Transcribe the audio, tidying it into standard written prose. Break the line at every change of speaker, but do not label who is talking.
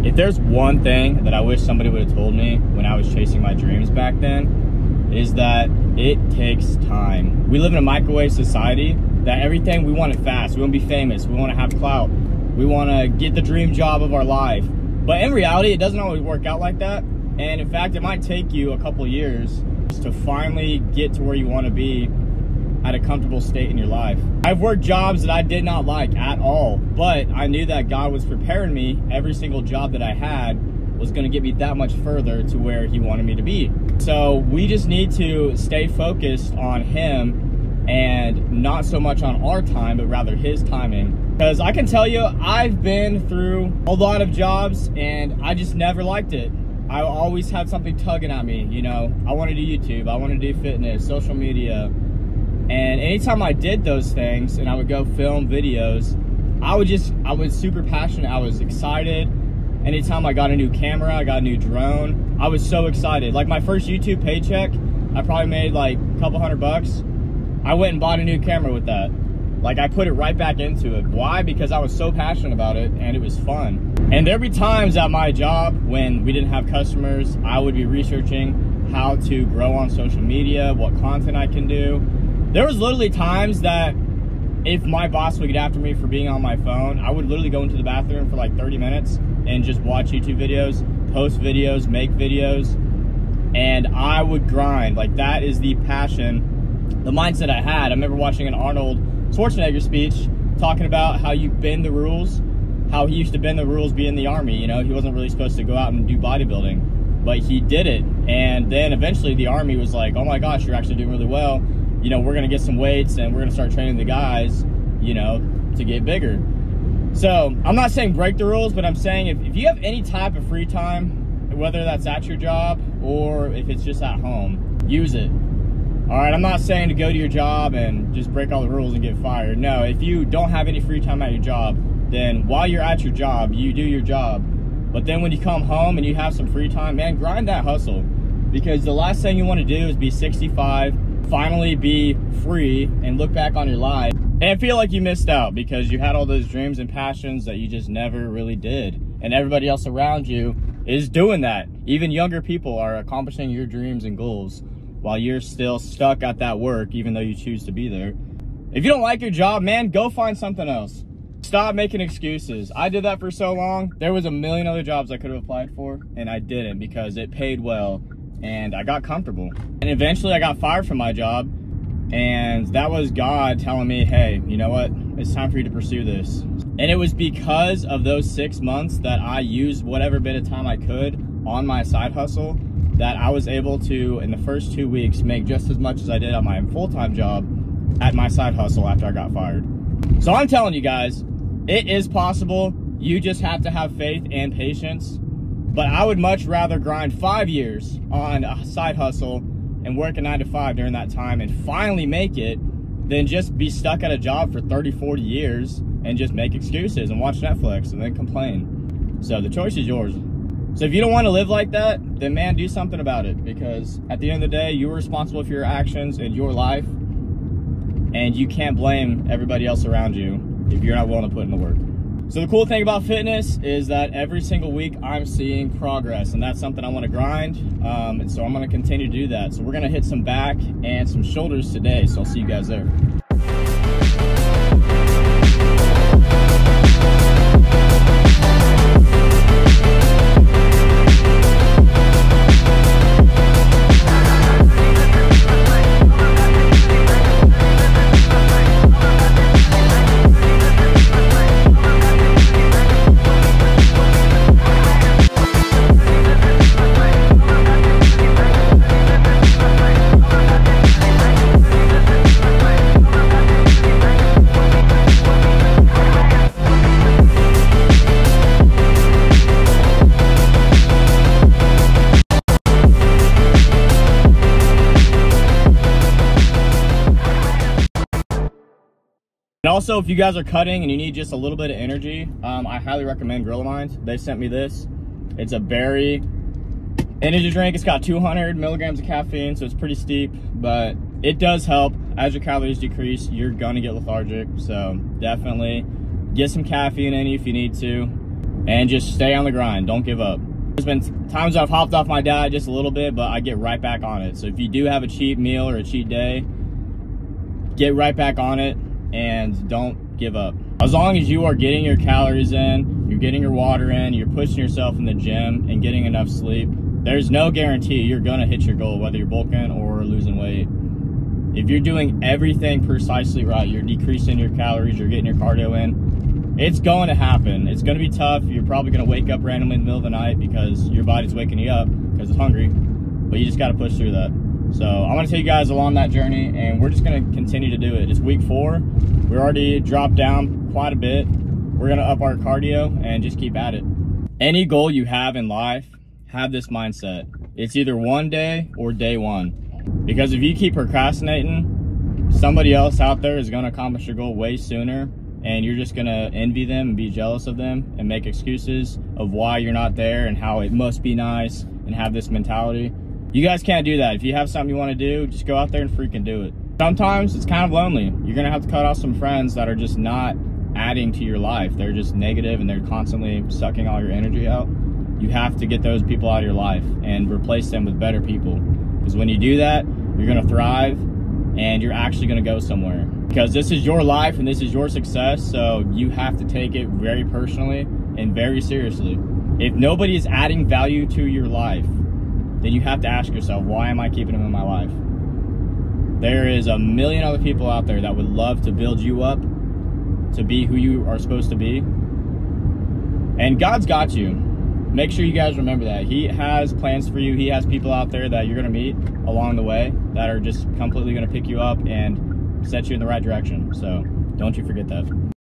If there's one thing that I wish somebody would have told me when I was chasing my dreams back then, is that it takes time. We live in a microwave society that everything we want it fast. We want to be famous. We want to have clout. We want to get the dream job of our life. But in reality, it doesn't always work out like that. And in fact, it might take you a couple years to finally get to where you want to be at a comfortable state in your life. I've worked jobs that I did not like at all, but I knew that God was preparing me. Every single job that I had was going to get me that much further to where he wanted me to be. So we just need to stay focused on him and not so much on our time, but rather his timing. Because I can tell you, I've been through a lot of jobs and I just never liked it. I always had something tugging at me. You know, I want to do YouTube, I want to do fitness, social media. And anytime I did those things and I would go film videos, I was super passionate. I was excited. Anytime I got a new camera, I got a new drone, I was so excited. Like my first YouTube paycheck, I probably made like a couple $100. I went and bought a new camera with that. Like I put it right back into it. Why? Because I was so passionate about it and it was fun. And there'd be times at my job when we didn't have customers, I would be researching how to grow on social media, what content I can do. There was literally times that if my boss would get after me for being on my phone, I would literally go into the bathroom for like 30 minutes and just watch YouTube videos, post videos, make videos, and I would grind. Like that is the passion, the mindset I had. I remember watching an Arnold Schwarzenegger speech talking about how you bend the rules, how he used to bend the rules being in the army. You know, he wasn't really supposed to go out and do bodybuilding, but he did it. And then eventually the army was like, oh my gosh, you're actually doing really well. You know, we're going to get some weights and we're going to start training the guys, you know, to get bigger. So I'm not saying break the rules, but I'm saying if you have any type of free time, whether that's at your job or if it's just at home, use it. All right, I'm not saying to go to your job and just break all the rules and get fired. No, if you don't have any free time at your job, then while you're at your job, you do your job. But then when you come home and you have some free time, man, grind that hustle. Because the last thing you want to do is be 65, finally be free and look back on your life and feel like you missed out because you had all those dreams and passions that you just never really did. And everybody else around you is doing that. Even younger people are accomplishing your dreams and goals while you're still stuck at that work, even though you choose to be there. If you don't like your job, man, go find something else. Stop making excuses. I did that for so long. There was a million other jobs I could have applied for and I didn't because it paid well and I got comfortable. And eventually I got fired from my job, and that was God telling me, hey, you know what? It's time for you to pursue this. And it was because of those 6 months that I used whatever bit of time I could on my side hustle that I was able to, in the first 2 weeks, make just as much as I did on my full-time job at my side hustle after I got fired. So I'm telling you guys, it is possible. You just have to have faith and patience. But I would much rather grind 5 years on a side hustle and work a 9 to 5 during that time and finally make it than just be stuck at a job for 30, 40 years and just make excuses and watch Netflix and then complain. So the choice is yours. So if you don't want to live like that, then man, do something about it, because at the end of the day, you're responsible for your actions and your life, and you can't blame everybody else around you if you're not willing to put in the work. So the cool thing about fitness is that every single week I'm seeing progress, and that's something I want to grind. And so I'm going to continue to do that. So we're going to hit some back and some shoulders today. So I'll see you guys there. And also, if you guys are cutting and you need just a little bit of energy, I highly recommend Gorilla Mind. They sent me this. It's a berry energy drink. It's got 200 milligrams of caffeine, so it's pretty steep, but it does help. As your calories decrease, you're gonna get lethargic, so definitely get some caffeine in you if you need to. and just stay on the grind. Don't give up. There's been times I've hopped off my diet just a little bit, but I get right back on it. So if you do have a cheat meal or a cheat day, get right back on it and don't give up. As long as you are getting your calories in, you're getting your water in, you're pushing yourself in the gym and getting enough sleep, there's no guarantee you're gonna hit your goal, whether you're bulking or losing weight. If you're doing everything precisely right, you're decreasing your calories, you're getting your cardio in, it's going to happen. It's going to be tough. You're probably going to wake up randomly in the middle of the night because your body's waking you up because it's hungry, but you just got to push through that. So I'm going to take you guys along that journey, and we're just going to continue to do it. It's week 4. We're already dropped down quite a bit. We're going to up our cardio and just keep at it. Any goal you have in life, have this mindset. It's either one day or day one. Because if you keep procrastinating, somebody else out there is going to accomplish your goal way sooner, and you're just gonna envy them and be jealous of them and make excuses of why you're not there and how it must be nice and have this mentality. You guys can't do that. If you have something you want to do, just go out there and freaking do it. Sometimes it's kind of lonely. You're gonna have to cut off some friends that are just not adding to your life. They're just negative and they're constantly sucking all your energy out. You have to get those people out of your life and replace them with better people. Because when you do that, you're gonna thrive and you're actually gonna go somewhere. Because this is your life and this is your success, so you have to take it very personally and very seriously. If nobody is adding value to your life, then you have to ask yourself, why am I keeping them in my life? There is a million other people out there that would love to build you up to be who you are supposed to be. And God's got you. Make sure you guys remember that. He has plans for you. He has people out there that you're gonna meet along the way that are just completely gonna pick you up and set you in the right direction. So don't you forget that.